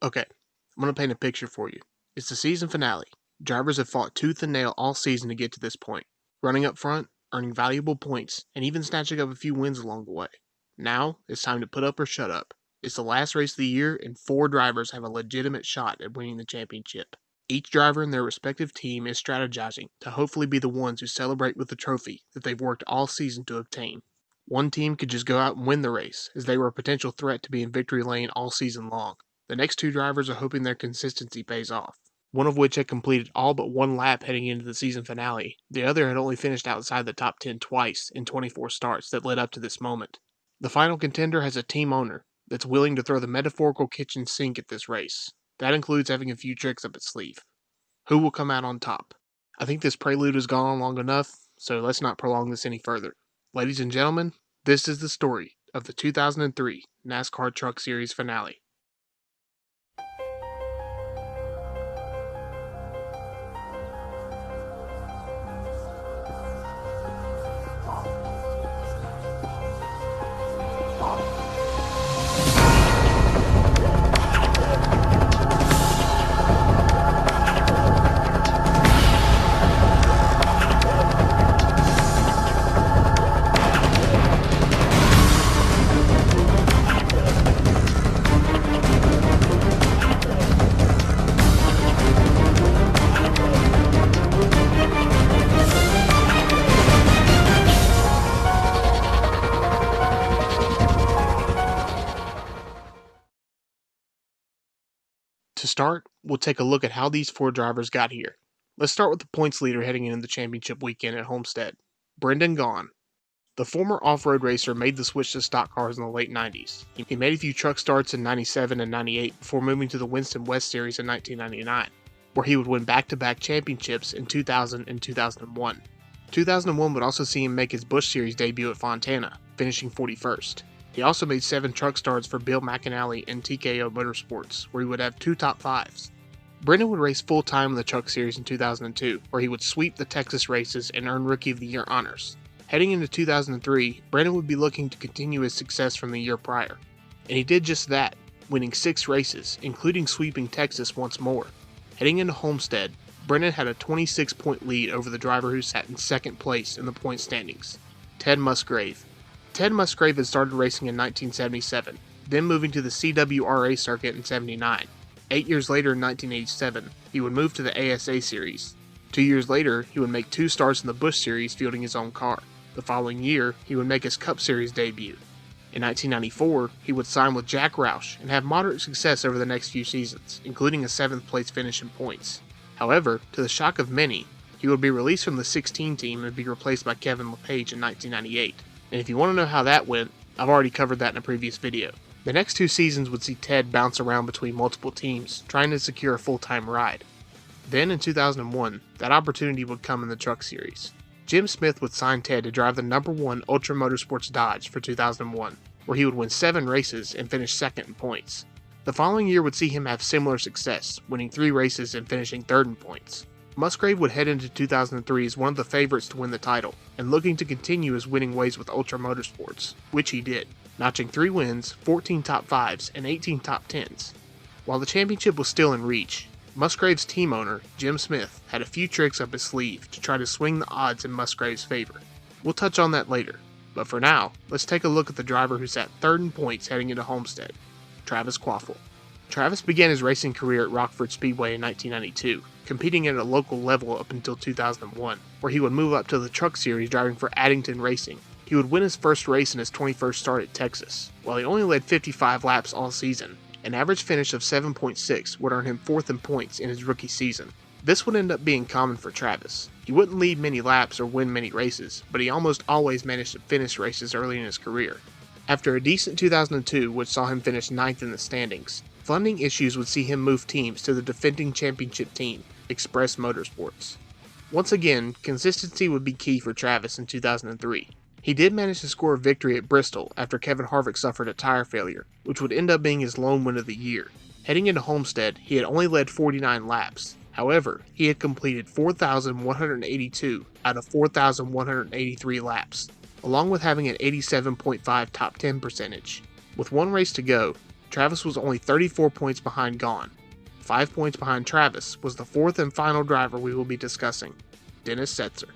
Okay, I'm going to paint a picture for you. It's the season finale. Drivers have fought tooth and nail all season to get to this point, running up front, earning valuable points, and even snatching up a few wins along the way. Now, it's time to put up or shut up. It's the last race of the year, and 4 drivers have a legitimate shot at winning the championship. Each driver in their respective team is strategizing to hopefully be the ones who celebrate with the trophy that they've worked all season to obtain. One team could just go out and win the race, as they were a potential threat to be in victory lane all season long. The next 2 drivers are hoping their consistency pays off, one of which had completed all but 1 lap heading into the season finale. The other had only finished outside the top 10 twice in 24 starts that led up to this moment. The final contender has a team owner that's willing to throw the metaphorical kitchen sink at this race. That includes having a few tricks up its sleeve. Who will come out on top? I think this prelude has gone on long enough, so let's not prolong this any further. Ladies and gentlemen, this is the story of the 2003 NASCAR Truck Series finale. To start, we'll take a look at how these 4 drivers got here. Let's start with the points leader heading into the championship weekend at Homestead, Brendan Gaughan. The former off-road racer made the switch to stock cars in the late 90s. He made a few truck starts in 97 and 98 before moving to the Winston West Series in 1999, where he would win back-to-back championships in 2000 and 2001. 2001 would also see him make his Busch Series debut at Fontana, finishing 41st. He also made 7 truck starts for Bill McAnally and TKO Motorsports, where he would have 2 top 5s. Brendan would race full-time in the Truck Series in 2002, where he would sweep the Texas races and earn Rookie of the Year honors. Heading into 2003, Brendan would be looking to continue his success from the year prior, and he did just that, winning 6 races, including sweeping Texas once more. Heading into Homestead, Brendan had a 26-point lead over the driver who sat in second place in the point standings, Ted Musgrave. Ted Musgrave had started racing in 1977, then moving to the CWRA circuit in 79. 8 years later in 1987, he would move to the ASA Series. 2 years later, he would make 2 starts in the Busch Series fielding his own car. The following year, he would make his Cup Series debut. In 1994, he would sign with Jack Roush and have moderate success over the next few seasons, including a 7th place finish in points. However, to the shock of many, he would be released from the 16 team and be replaced by Kevin LePage in 1998. And if you want to know how that went, I've already covered that in a previous video. The next 2 seasons would see Ted bounce around between multiple teams, trying to secure a full-time ride. Then in 2001, that opportunity would come in the Truck Series. Jim Smith would sign Ted to drive the #1 Ultra Motorsports Dodge for 2001, where he would win 7 races and finish second in points. The following year would see him have similar success, winning 3 races and finishing third in points. Musgrave would head into 2003 as one of the favorites to win the title, and looking to continue his winning ways with Ultra Motorsports, which he did, notching 3 wins, 14 top 5s, and 18 top 10s. While the championship was still in reach, Musgrave's team owner, Jim Smith, had a few tricks up his sleeve to try to swing the odds in Musgrave's favor. We'll touch on that later, but for now, let's take a look at the driver who sat third in points heading into Homestead, Travis Kvapil. Travis began his racing career at Rockford Speedway in 1992, competing at a local level up until 2001, where he would move up to the Truck Series driving for Addington Racing. He would win his first race in his 21st start at Texas. While he only led 55 laps all season, an average finish of 7.6 would earn him 4th in points in his rookie season. This would end up being common for Travis. He wouldn't lead many laps or win many races, but he almost always managed to finish races early in his career. After a decent 2002, which saw him finish 9th in the standings, funding issues would see him move teams to the defending championship team, Express Motorsports. Once again, consistency would be key for Travis in 2003. He did manage to score a victory at Bristol after Kevin Harvick suffered a tire failure, which would end up being his lone win of the year. Heading into Homestead, he had only led 49 laps. However, he had completed 4,182 out of 4,183 laps, along with having an 87.5 top 10 percentage. With 1 race to go, Travis was only 34 points behind Gaughan. 5 points behind Travis was the fourth and final driver we will be discussing, Dennis Setzer.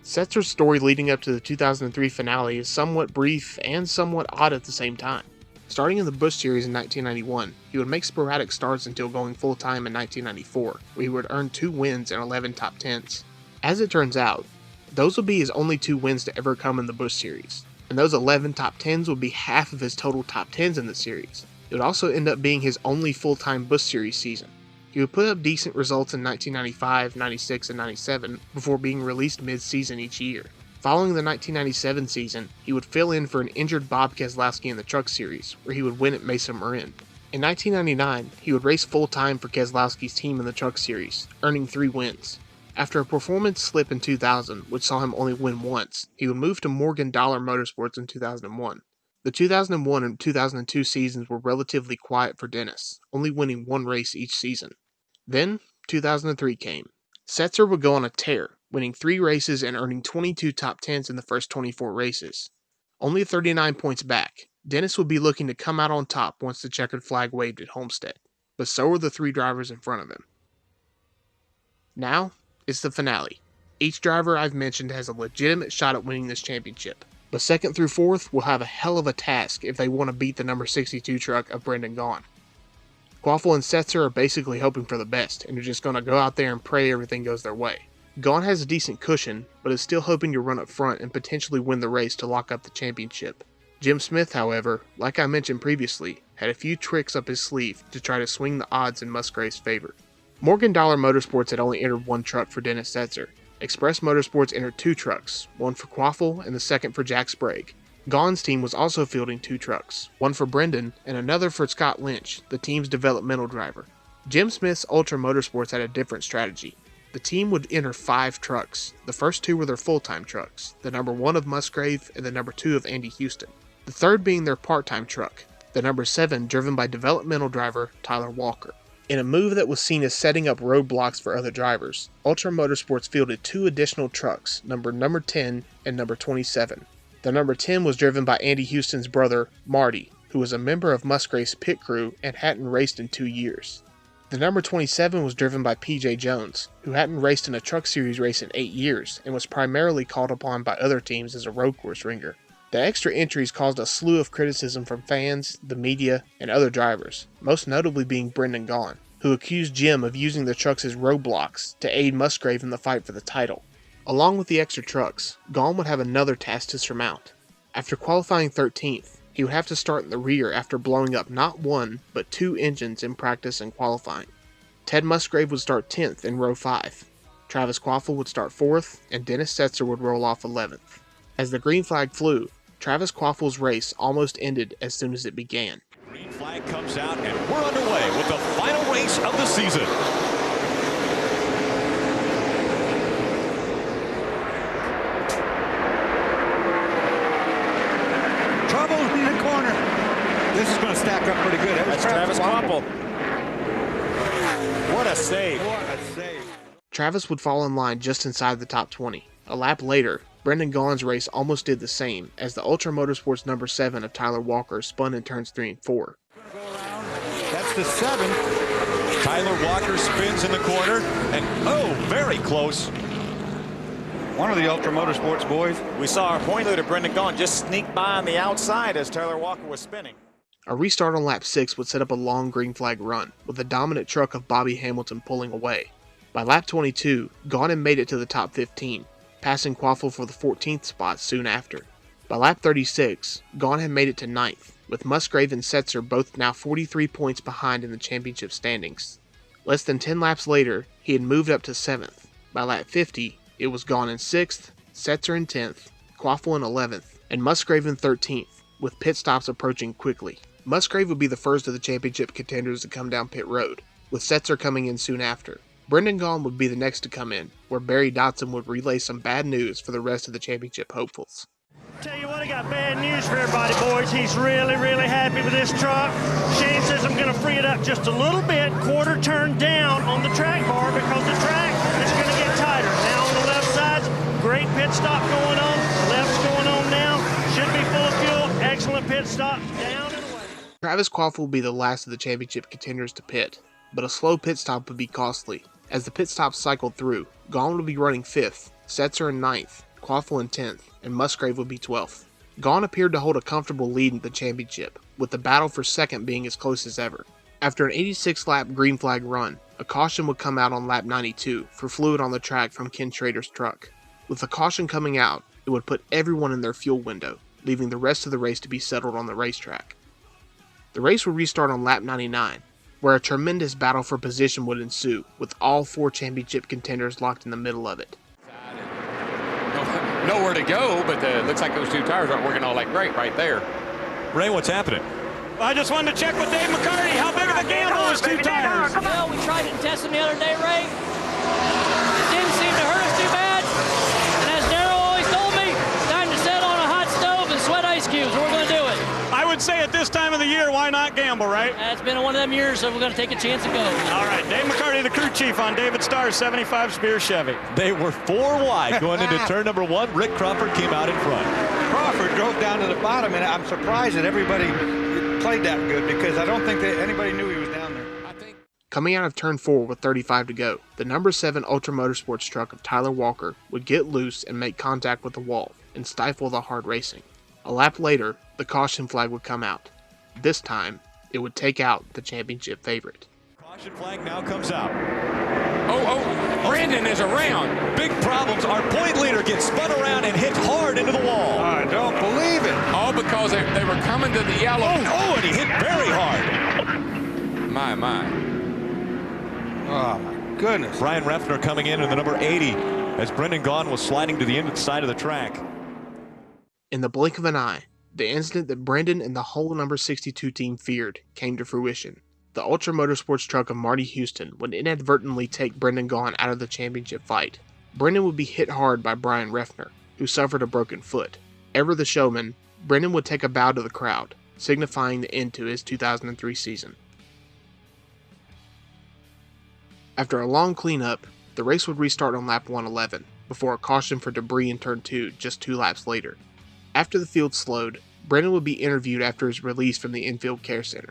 Setzer's story leading up to the 2003 finale is somewhat brief and somewhat odd at the same time. Starting in the Busch Series in 1991, he would make sporadic starts until going full-time in 1994, where he would earn 2 wins and 11 top 10s. As it turns out, those would be his only 2 wins to ever come in the Busch Series, and those 11 top 10s would be half of his total top 10s in the series. It would also end up being his only full-time Busch Series season. He would put up decent results in 1995, 96, and 97 before being released mid-season each year. Following the 1997 season, he would fill in for an injured Bob Keselowski in the Truck Series, where he would win at Mesa Marin. In 1999, he would race full-time for Keselowski's team in the Truck Series, earning 3 wins. After a performance slip in 2000, which saw him only win once, he would move to Morgan Dollar Motorsports in 2001. The 2001 and 2002 seasons were relatively quiet for Dennis, only winning 1 race each season. Then, 2003 came. Setzer would go on a tear, winning 3 races and earning 22 top 10s in the first 24 races. Only 39 points back, Dennis would be looking to come out on top once the checkered flag waved at Homestead, but so were the 3 drivers in front of him. Now, it's the finale. Each driver I've mentioned has a legitimate shot at winning this championship, but 2nd through 4th will have a hell of a task if they want to beat the number 62 truck of Brendan Gaughan. Kvapil and Setzer are basically hoping for the best, and are just going to go out there and pray everything goes their way. Gaughan has a decent cushion, but is still hoping to run up front and potentially win the race to lock up the championship. Jim Smith, however, like I mentioned previously, had a few tricks up his sleeve to try to swing the odds in Musgrave's favor. Morgan Dollar Motorsports had only entered 1 truck for Dennis Setzer. Express Motorsports entered 2 trucks, one for Kvapil and the second for Jack Sprague. Gaughan's team was also fielding 2 trucks, one for Brendan and another for Scott Lynch, the team's developmental driver. Jim Smith's Ultra Motorsports had a different strategy. The team would enter 5 trucks. The first 2 were their full-time trucks, the number 1 of Musgrave and the number 2 of Andy Houston. The third being their part-time truck, the number 7 driven by developmental driver Tyler Walker. In a move that was seen as setting up roadblocks for other drivers, Ultra Motorsports fielded 2 additional trucks, numbered number 10 and number 27. The number 10 was driven by Andy Houston's brother, Marty, who was a member of Musgrave's pit crew and hadn't raced in 2 years. The number 27 was driven by PJ Jones, who hadn't raced in a Truck Series race in 8 years and was primarily called upon by other teams as a road course ringer. The extra entries caused a slew of criticism from fans, the media, and other drivers, most notably being Brendan Gaughan, who accused Jim of using the trucks as roadblocks to aid Musgrave in the fight for the title. Along with the extra trucks, Gaughan would have another task to surmount. After qualifying 13th, he would have to start in the rear after blowing up not 1, but 2 engines in practice and qualifying. Ted Musgrave would start 10th in row 5. Travis Kvapil would start 4th, and Dennis Setzer would roll off 11th. As the green flag flew, Travis Kvapil's race almost ended as soon as it began. Green flag comes out, and we're underway with the final race of the season. In the corner. This is going to stack up pretty good. That's Travis Kvapil. What a save. What a save. Travis would fall in line just inside the top 20. A lap later, Brendan Gaughan's race almost did the same as the Ultra Motorsports number 7 of Tyler Walker spun in turns 3 and 4. That's the 7. Tyler Walker spins in the corner, and oh, very close. One of the Ultra Motorsports boys. We saw our point leader, Brendan Gaughan, just sneak by on the outside as Tyler Walker was spinning. A restart on lap 6 would set up a long green flag run, with the dominant truck of Bobby Hamilton pulling away. By lap 22, Gaughan had made it to the top 15, passing Kvapil for the 14th spot soon after. By lap 36, Gaughan had made it to 9th, with Musgrave and Setzer both now 43 points behind in the championship standings. Less than 10 laps later, he had moved up to 7th. By lap 50, it was Gaughan in 6th, Setzer in 10th, Kvapil in 11th, and Musgrave in 13th, with pit stops approaching quickly. Musgrave would be the first of the championship contenders to come down pit road, with Setzer coming in soon after. Brendan Gaughan would be the next to come in, where Barry Dotson would relay some bad news for the rest of the championship hopefuls. Tell you what, I got bad news for everybody, boys. He's really, really happy with this truck. Shane says I'm going to free it up just a little bit, quarter turn down on the track bar because the track is going to get tighter. Now on the left side, great pit stop going on. Left's going on now. Should be full of fuel. Excellent pit stop. Down and away. Travis Kvapil will be the last of the championship contenders to pit, but a slow pit stop would be costly. As the pit stops cycled through, Gaughan would be running 5th, Setzer in 9th, Kvapil in 10th, and Musgrave would be 12th. Gaughan appeared to hold a comfortable lead in the championship, with the battle for second being as close as ever. After an 86-lap green flag run, a caution would come out on lap 92 for fluid on the track from Ken Schrader's truck. With the caution coming out, it would put everyone in their fuel window, leaving the rest of the race to be settled on the racetrack. The race would restart on lap 99, where a tremendous battle for position would ensue, with all 4 championship contenders locked in the middle of it. Nowhere to go, but looks like those 2 tires aren't working all that great right there. Ray, what's happening? I just wanted to check with Dave McCarty. How big of a gamble is 2 tires? Well, we tried it and tested them the other day, Ray. It didn't seem to hurt us too bad. And as Darryl always told me, time to set on a hot stove and sweat ice cubes. We're going to do it. I would say at this time of the year, why not gamble, right? It's been one of them years, so we're going to take a chance and go. All right, Dave McCarty, the crew chief on David Starr's 75 Spear Chevy. They were 4 wide going into turn number 1. Rick Crawford came out in front. Crawford drove down to the bottom, and I'm surprised that everybody played that good because I don't think that anybody knew he was down there. Coming out of turn 4 with 35 to go, the number 7 Ultra Motorsports truck of Tyler Walker would get loose and make contact with the wall and stifle the hard racing. A lap later, the caution flag would come out. This time, it would take out the championship favorite. Caution flag now comes out. Brandon is around. Big problems. Our point leader gets spun around and hit hard into the wall. I don't believe it. All because they were coming to the yellow. Oh, and he hit very hard. My. Oh, my goodness. Brian Refner coming in the number 80 as Brendan Gaughan was sliding to the inside of the track. In the blink of an eye, the incident that Brendan and the whole number 62 team feared came to fruition. The Ultra Motorsports truck of Marty Houston would inadvertently take Brendan Gaughan out of the championship fight. Brendan would be hit hard by Brian Refner, who suffered a broken foot. Ever the showman, Brendan would take a bow to the crowd, signifying the end to his 2003 season. After a long cleanup, the race would restart on lap 111, before a caution for debris in turn 2 just 2 laps later. After the field slowed, Brendan would be interviewed after his release from the infield care center.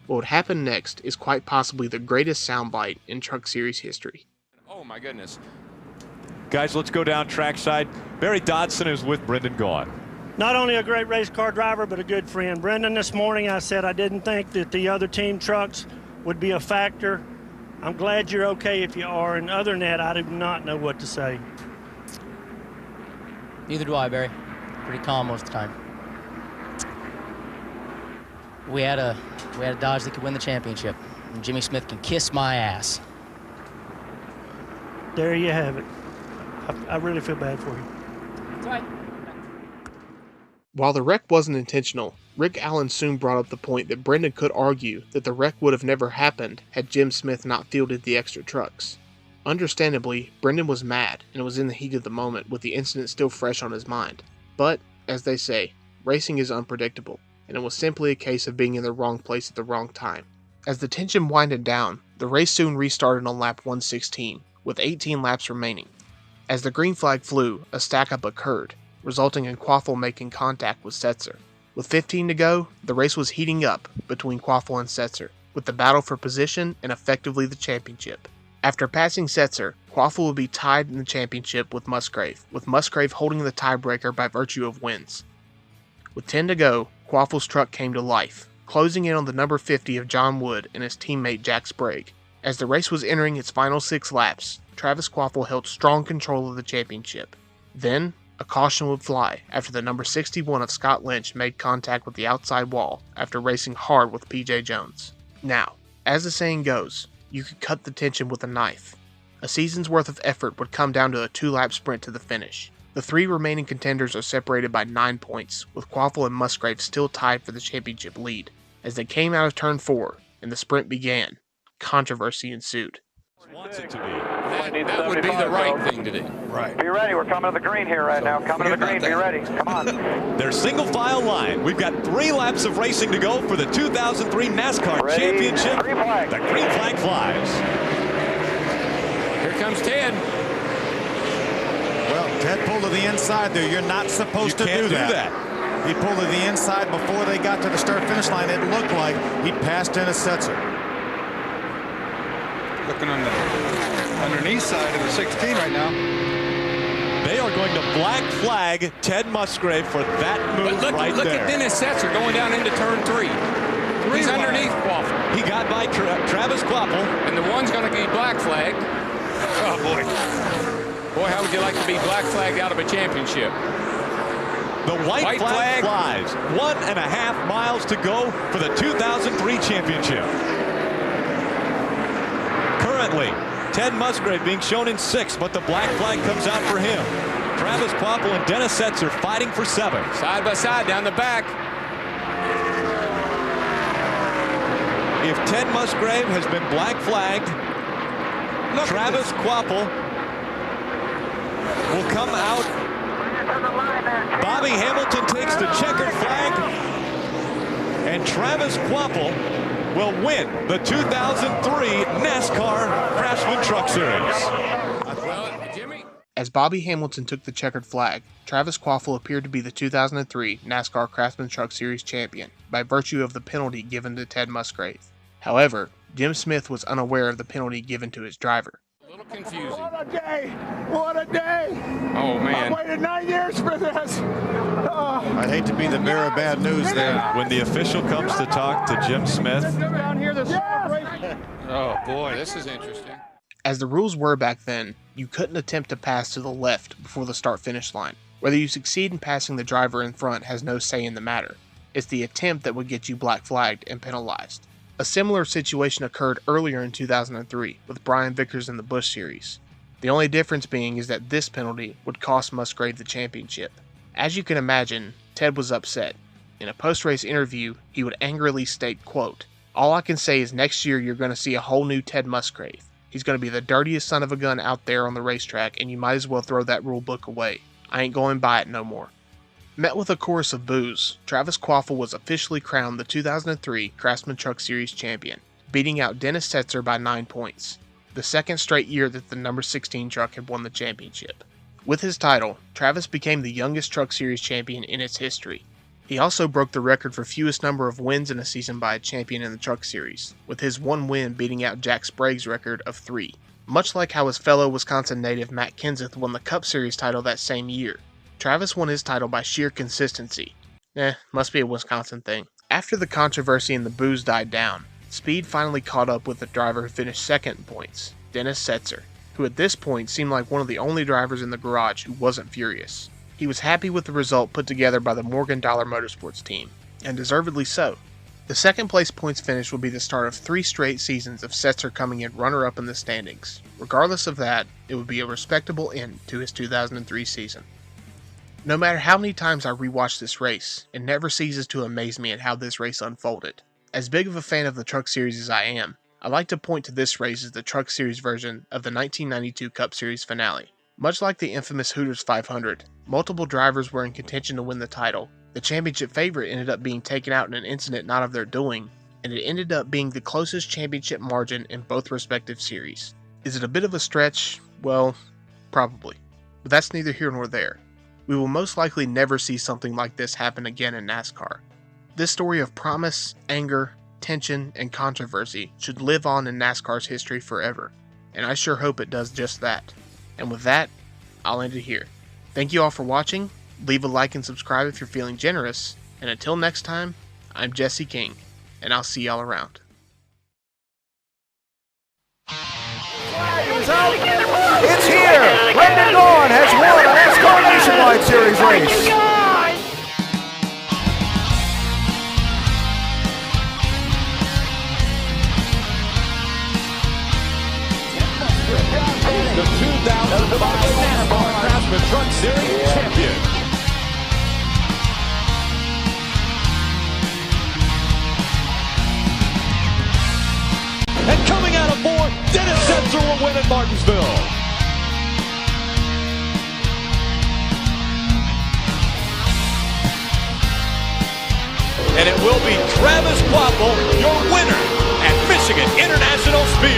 What would happen next is quite possibly the greatest soundbite in Truck Series history. Oh my goodness. Guys, let's go down trackside. Barry Dodson is with Brendan Gaughan. Not only a great race car driver, but a good friend. Brendan, this morning I said I didn't think that the other team trucks would be a factor. I'm glad you're okay if you are, and other than that, I do not know what to say. Neither do I, Barry. Pretty calm most of the time. We had a Dodge that could win the championship, and Jimmy Smith can kiss my ass. There you have it. I really feel bad for you. That's right. While the wreck wasn't intentional, Rick Allen soon brought up the point that Brendan could argue that the wreck would have never happened had Jim Smith not fielded the extra trucks. Understandably, Brendan was mad and was in the heat of the moment with the incident still fresh on his mind. But, as they say, racing is unpredictable, and it was simply a case of being in the wrong place at the wrong time. As the tension winded down, the race soon restarted on lap 116, with 18 laps remaining. As the green flag flew, a stack-up occurred, resulting in Kvapil making contact with Setzer. With 15 to go, the race was heating up between Kvapil and Setzer, with the battle for position and effectively the championship. After passing Setzer, Kvapil would be tied in the championship with Musgrave holding the tiebreaker by virtue of wins. With 10 to go, Kvapil's truck came to life, closing in on the number 50 of John Wood and his teammate Jack Sprague. As the race was entering its final 6 laps, Travis Kvapil held strong control of the championship. Then, a caution would fly after the number 61 of Scott Lynch made contact with the outside wall after racing hard with PJ Jones. Now, as the saying goes, you could cut the tension with a knife. A season's worth of effort would come down to a 2-lap sprint to the finish. The 3 remaining contenders are separated by 9 points, with Kvapil and Musgrave still tied for the championship lead. As they came out of turn 4 and the sprint began, controversy ensued. Wants it to be. That would be the right thing to do. Right. Be ready. We're coming to the green here right now. Coming to the green. Be ready. Come on. Their single file line. We've got 3 laps of racing to go for the 2003 NASCAR Ready. Championship. Green flag. The green flag flies. Here comes Ted. Well, Ted pulled to the inside there. You're not supposed to do that. He pulled to the inside before they got to the start-finish line. It looked like he passed Dennis Setzer. Looking on the underneath side of the 16 right now. They are going to black flag Ted Musgrave for that move Look there. at Dennis Setzer going down into turn 3. He's underneath Kvapil. He got by Travis Kvapil. And the one's going to be black flagged. Oh, boy. Boy, how would you like to be black flagged out of a championship? The white flag flies. 1.5 miles to go for the 2003 championship. Currently, Ted Musgrave being shown in 6th, but the black flag comes out for him. Travis Kvapil and Dennis Setzer fighting for 7th. Side by side down the back. If Ted Musgrave has been black flagged, Travis Kvapil will come out. Bobby Hamilton takes the checkered flag, and Travis Kvapil will win the 2003 NASCAR Craftsman Truck Series. As Bobby Hamilton took the checkered flag, Travis Kvapil appeared to be the 2003 NASCAR Craftsman Truck Series champion by virtue of the penalty given to Ted Musgrave. However, Jim Smith was unaware of the penalty given to his driver. A little confusing. What a day! What a day! Oh, man. I waited 9 years for this. I'd hate to be the bearer of bad news there. When the official comes to talk to Jim Smith. Oh, boy, this is interesting. As the rules were back then, you couldn't attempt to pass to the left before the start-finish line. Whether you succeed in passing the driver in front has no say in the matter. It's the attempt that would get you black flagged and penalized. A similar situation occurred earlier in 2003 with Brian Vickers in the Busch Series. The only difference being is that this penalty would cost Musgrave the championship. As you can imagine, Ted was upset. In a post-race interview, he would angrily state, quote, "All I can say is next year you're going to see a whole new Ted Musgrave. He's going to be the dirtiest son of a gun out there on the racetrack, and you might as well throw that rule book away. I ain't going by it no more." Met with a chorus of boos, Travis Kvapil was officially crowned the 2003 Craftsman Truck Series champion, beating out Dennis Setzer by 9 points, the second straight year that the number 16 truck had won the championship. With his title, Travis became the youngest Truck Series champion in its history. He also broke the record for fewest number of wins in a season by a champion in the Truck Series, with his 1 win beating out Jack Sprague's record of 3. Much like how his fellow Wisconsin native Matt Kenseth won the Cup Series title that same year, Travis won his title by sheer consistency. Must be a Wisconsin thing. After the controversy and the boos died down, speed finally caught up with the driver who finished second in points, Dennis Setzer, who at this point seemed like one of the only drivers in the garage who wasn't furious. He was happy with the result put together by the Morgan Dollar Motorsports team, and deservedly so. The second place points finish will be the start of 3 straight seasons of Setzer coming in runner-up in the standings. Regardless of that, it would be a respectable end to his 2003 season. No matter how many times I rewatch this race, it never ceases to amaze me at how this race unfolded. As big of a fan of the Truck Series as I am, I like to point to this race as the Truck Series version of the 1992 Cup Series finale. Much like the infamous Hooters 500, multiple drivers were in contention to win the title. The championship favorite ended up being taken out in an incident not of their doing, and it ended up being the closest championship margin in both respective series. Is it a bit of a stretch? Well, probably. But that's neither here nor there. We will most likely never see something like this happen again in NASCAR. This story of promise, anger, tension, and controversy should live on in NASCAR's history forever, and I sure hope it does just that. And with that, I'll end it here. Thank you all for watching, leave a like and subscribe if you're feeling generous, and until next time, I'm Jesse King, and I'll see y'all around. It's here! Brendan Gaughan has won a NASCAR Nationwide Series race. The 2005 NASCAR Craftsman Truck Series champion. And coming out of 4, Dennis Setzer will win at Martinsville. And it will be Travis Kvapil, your winner at Michigan International Speedway.